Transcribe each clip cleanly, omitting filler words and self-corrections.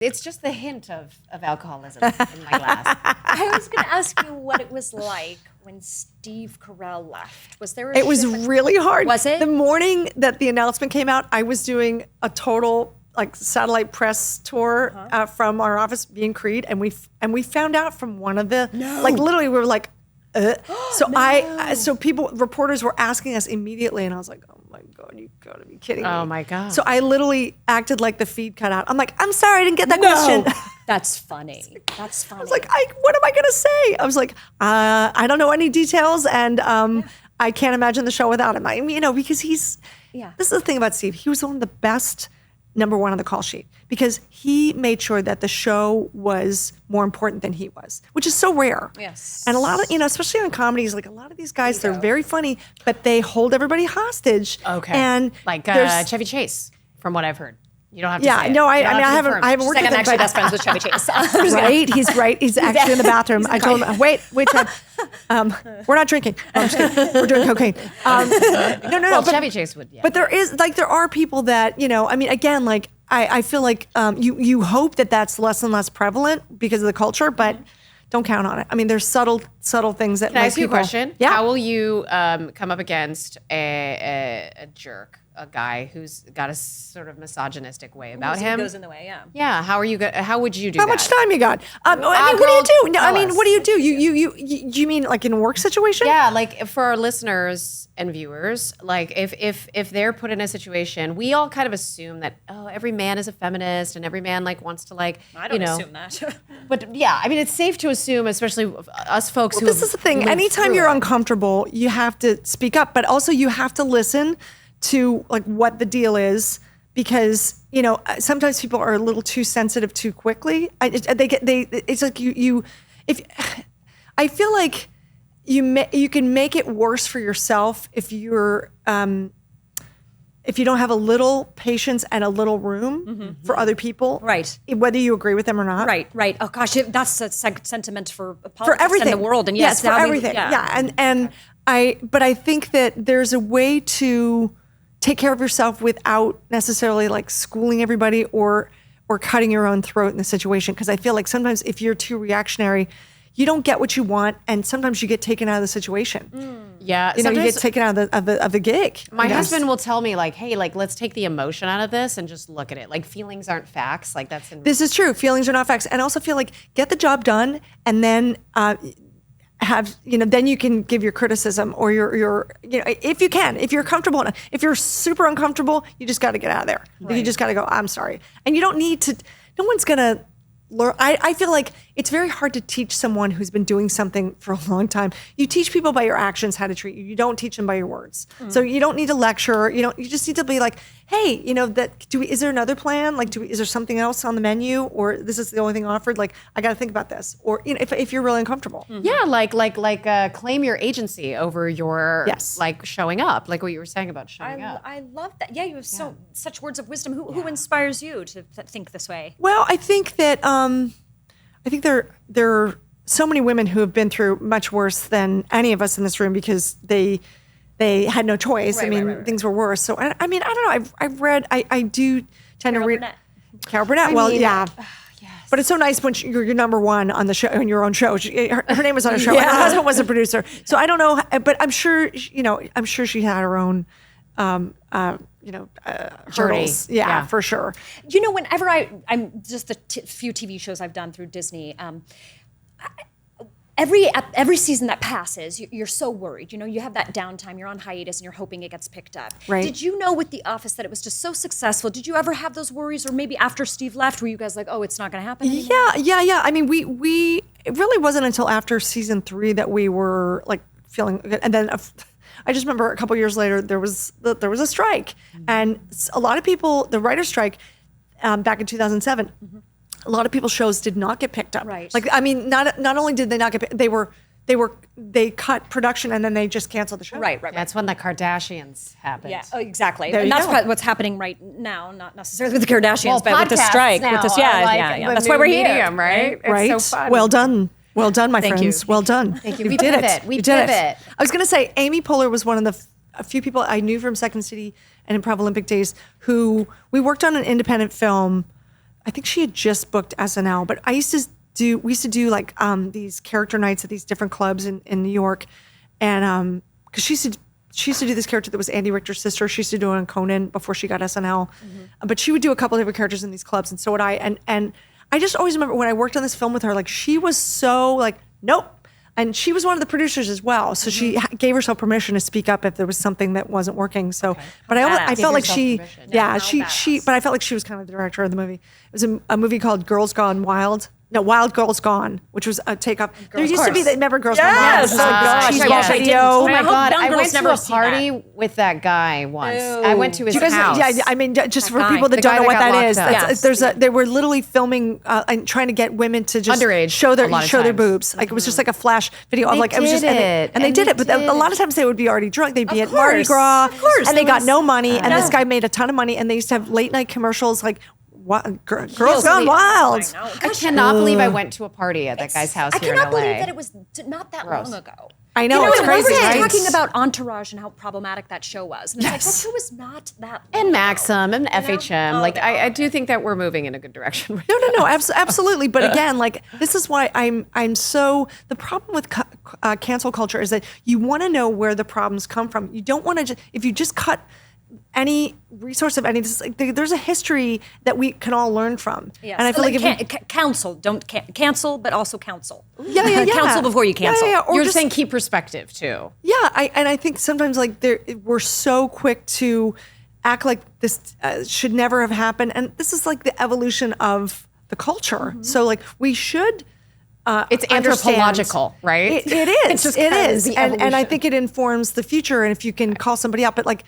It's just the hint of alcoholism in my glass. I was going to ask you what it was like when Steve Carell left. Was there a It was really hard. Was it? The morning that the announcement came out, I was doing a total like satellite press tour from our office, being Creed, and we found out from one of the like literally we were like, so so reporters were asking us immediately, and I was like, oh my God, you gotta be kidding me. Oh my God. So I literally acted like the feed cut out. I'm like, I'm sorry, I didn't get that question. That's funny. That's funny. I was like, what am I gonna say? I was like, I don't know any details, and I can't imagine the show without him. I mean, because he's this is the thing about Steve. He was one of the best number one on the call sheet because he made sure that the show was more important than he was, which is so rare. Yes. And a lot of, especially on comedies, like a lot of these guys, they're very funny, but they hold everybody hostage. Okay. And like Chevy Chase, from what I've heard. You don't have to say it. No, I confirm. haven't worked She's like, with I'm him. actually best friends with Chevy Chase. Right? He's right. He's actually in the bathroom. I told him, wait, we're not drinking. No, I'm just kidding. We're doing cocaine. No. Well, Chevy Chase would, yeah. But there are people that, I mean, again, like, I feel like you hope that that's less and less prevalent because of the culture, but don't count on it. I mean, there's subtle things that Can I ask you a question? Yeah. How will you come up against a jerk, a guy who's got a sort of misogynistic way about him? Goes in the way, yeah. Yeah. How would you do that? How much time you got? I mean, what do you do? No, I mean, what do you do? You mean like in a work situation? Yeah, like for our listeners and viewers, like if they're put in a situation, we all kind of assume that every man is a feminist and every man like wants to like I don't assume that. But yeah, I mean it's safe to assume, especially us folks who. This is the thing. Anytime you're uncomfortable, you have to speak up, but also you have to listen to like what the deal is, because sometimes people are a little too sensitive too quickly. It's like if I feel like you can make it worse for yourself if you're if you don't have a little patience and a little room for other people, right? Whether you agree with them or not, right. Oh gosh, that's a sentiment for politics for everything and the world, and yes, for everything. But I think that there's a way to take care of yourself without necessarily like schooling everybody or cutting your own throat in the situation. Because I feel like sometimes if you're too reactionary, you don't get what you want, and sometimes you get taken out of the situation. Yeah, you get taken out of the gig. My husband will tell me like, "Hey, like let's take the emotion out of this and just look at it. Like feelings aren't facts. Like this is true. Feelings are not facts." And I also feel like get the job done, and then then you can give your criticism or your if you can, if you're comfortable enough. If you're super uncomfortable, you just got to get out of there. Right. You just got to go, I'm sorry. And you don't need to, no one's going to learn. I feel like it's very hard to teach someone who's been doing something for a long time. You teach people by your actions how to treat you. You don't teach them by your words. So you don't need to lecture. You just need to be like, hey, is there another plan? Like, is there something else on the menu, or this is the only thing offered? Like, I got to think about this. Or if you're really uncomfortable, yeah, like claim your agency over your like showing up, like what you were saying about showing up. I love that. Yeah, you have such words of wisdom. Who inspires you to think this way? Well, I think that there are so many women who have been through much worse than any of us in this room because they had no choice. Right. Things were worse. So I mean, I don't know. I've read. I do tend to read. Carol Burnett. Yes. But it's so nice when you're number one on the show, on your own show. Her name was on a show. And her husband was a producer. So I don't know, but I'm sure she had her own. Hurdles. Yeah, for sure. Whenever I'm just the few TV shows I've done through Disney, every season that passes, you're so worried. You have that downtime, you're on hiatus, and you're hoping it gets picked up. Right. Did you know with The Office that it was just so successful? Did you ever have those worries, or maybe after Steve left, were you guys like, oh, it's not going to happen anymore? Yeah. I mean, we it really wasn't until after season 3 that we were like feeling good, and then. I just remember a couple years later there was a strike, and a lot of people, the writer's strike, back in 2007, a lot of people's shows did not get picked up. Right. Like, I mean, not only did they not get picked, they cut production and then they just canceled the show. Right. That's when the Kardashians happened. Yeah, exactly. There And you that's go. what's happening right now, not necessarily with the Kardashians, but with the podcasts strike. now With this, are like That's why we're here. medium, right? Right. It's so fun. Well done. Well done, my Thank friends. you. Well done. Thank you. You We did pivot. it. We You did it. pivot. I was going to say, Amy Poehler was one of a few people I knew from Second City and Improv Olympic days who we worked on an independent film I think she had just booked SNL, but we used to do like these character nights at these different clubs in New York. And because she used to do this character that was Andy Richter's sister. She used to do it on Conan before she got SNL. But she would do a couple of different characters in these clubs, and so would I. And I just always remember when I worked on this film with her, like she was so like, nope. And she was one of the producers as well, so she gave herself permission to speak up if there was something that wasn't working. So, but I felt like she, but I felt like she was kind of the director of the movie. It was a movie called Girls Gone Wild. No, Wild Girls Gone, which was a takeoff. There used to be that. Remember Girls Gone Wild? Yes. Cheeseball video. Oh my God! young I girls went never to a see party with that guy once. I went to his house. Yeah, I mean, just for guy. people that The don't guy know what that got that is, locked up. they were literally filming and trying to get women to just Underage, show a lot of their times. boobs. Like it was just like a flash video of They like it was did just it. and they did it. But a did. lot of times they would be already drunk. They'd be Of at Mardi course. Gras, Of course. and they There got was- no money. And this guy made a ton of money, and they used to have late night commercials like. Girls Gone Really- Wild. I know. I cannot believe I went to a party at that guy's house I here in cannot LA. believe that it was not that long ago. I know, it's and crazy, we were right? talking about Entourage and how problematic that show was. And it's like, that show was not that long and ago. Maxim and FHM. Oh, Like they I are. do think that we're moving in a good direction. No, absolutely. But again, like this is why I'm so. The problem with cancel culture is that you want to know where the problems come from. You don't want to just if you just cut any resource of any. This is like, there's a history that we can all learn from. Yes. And I feel like if we, counsel, don't cancel, but also counsel. yeah. Counsel before you cancel. Yeah. Or You're just, saying keep perspective too. Yeah, I think sometimes like we're so quick to act like this should never have happened, and this is like the evolution of the culture. So like we should. It's understand. anthropological, right? It is. just It kind of is. the And I evolution. think it informs the future. And if you can call somebody out, but like,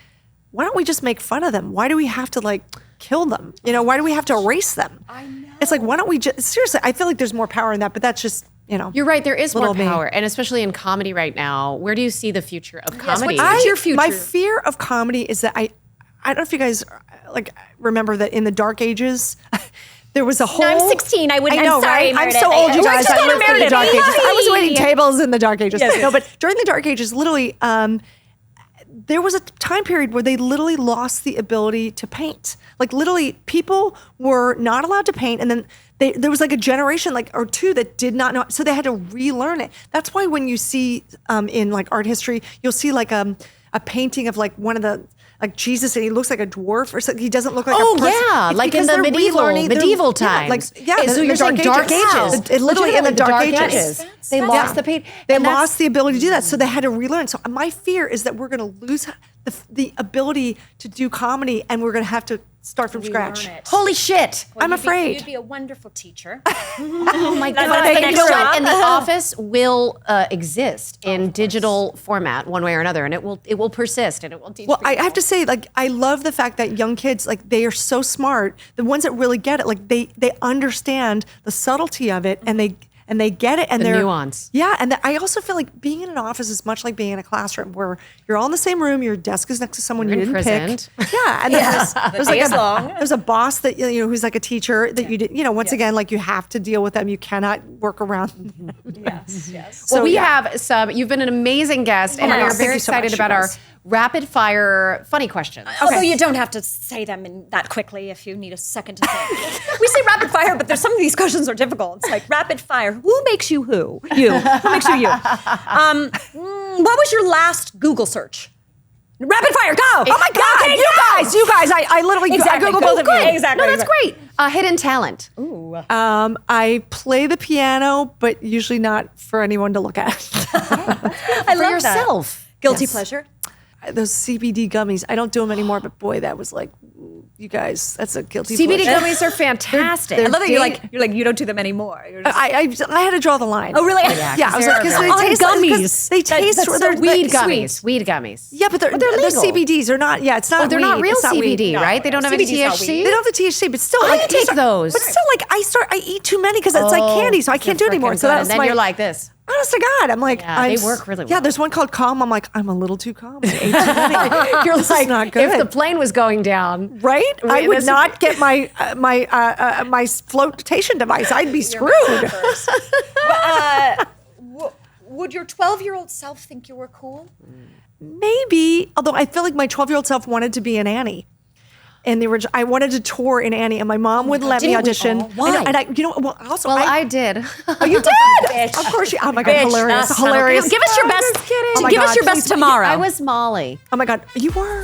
why don't we just make fun of them? Why do we have to like kill them? You know, why do we have to erase them? I know. It's like, why don't we just, seriously, I feel like there's more power in that, but that's just, you know. You're right. There is more little me. power, and especially in comedy right now. Where do you see the future of comedy? what's your future? My fear of comedy is that I don't know if you guys like remember that in the Dark Ages, there was a whole. I'm 16. I wouldn't. I know, I'm sorry, right? I'm Meredith. so old, you Let's guys. just I go to lived through the Meredith. Dark Ages. I was waiting Yay. tables in the Dark Ages. No, but during the Dark Ages, literally, there was a time period where they literally lost the ability to paint. Like literally, people were not allowed to paint, and then there was like a generation, like or two, that did not know, so they had to relearn it. That's why when you see in like art history, you'll see like a painting of like one of the. Like Jesus, and he looks like a dwarf, or something. He doesn't look like Oh, a person. yeah, It's like in because the they're medieval relearning- they're- medieval yeah, times. like yeah, So you're saying Dark Ages. Literally in the Legitimately, Dark Ages. They Yeah. lost the paint. They And that's- lost the ability to do that, so they had to relearn. So my fear is that we're going to lose the ability to do comedy, and we're going to have to start from scratch. Relearn it. Holy shit! I'm afraid. You'd be a wonderful teacher. Oh my That's god! the And next you know job. what? And the Office will exist in digital format, one way or another, and it will persist, and it will teach. Well, I people. have to say, like, I love the fact that young kids, like, they are so smart. The ones that really get it, like, they understand the subtlety of it, and they get it, and The they're nuance. Yeah, and I also feel like being in an office is much like being in a classroom, where you're all in the same room. Your desk is next to someone You're you didn't imprisoned. pick. Yeah, and there's day like is long. there's a boss that who's like a teacher that you did. Once again, like you have to deal with them. You cannot work around. Yes. Well, we yeah. have some. You've been an amazing guest, and my we God, are thank very you so excited much, about you our guys. rapid fire funny questions. Although you don't have to say them in that quickly if you need a second to think. We say rapid fire, but there's some of these questions are difficult. It's like rapid fire. Who makes you who? You. Who makes you you? What was your last Google search? Rapid fire, go! Oh my God, Okay, you guys! I literally Exactly. I Googled Go, both of good. you. Exactly. No, that's great. Hidden talent. I play the piano, but usually not for anyone to look at. I For love yourself. That. Guilty pleasure. Those CBD gummies, I don't do them anymore, but boy, that was like, you guys, that's a guilty CBD pleasure. gummies are fantastic. I love that you're like you don't do them anymore. You're just, I had to draw the line. oh really? Yeah, I was like, because they're they taste like, gummies. 'cause they That- taste that's so they're weed sweet. gummies. Weed gummies. Yeah, but they're legal. CBDs are not. Yeah, it's not. They're weed. not real It's not weed. CBD, right? They don't have any CBD is not THC. weed. They don't have the THC, but still, I like take you start- those. But still, like I eat too many because it's like candy, so I can't do it anymore. So and that's then my. you're like this. Honest to God, I'm like, Yeah, they work really Yeah, well. there's one called Calm. I'm like, I'm a little too calm. I ate too many. You're This is like, not good. if the plane was going down, Right? I would this- not get my my flotation device. I'd be screwed. Would your 12-year-old self think you were cool? Maybe, although I feel like my 12-year-old self wanted to be a nanny. in the original. I wanted to tour in Annie, and my mom wouldn't let me didn't we audition. all? Why? And I, you know, well, also, Well, I did. oh, you did? Bitch. Of course you. Oh my God, Bitch, hilarious, that's not okay. hilarious. Give us your Oh, best. just kidding. Oh my Give us God, your best please. tomorrow. I was Molly. Oh my God, you were.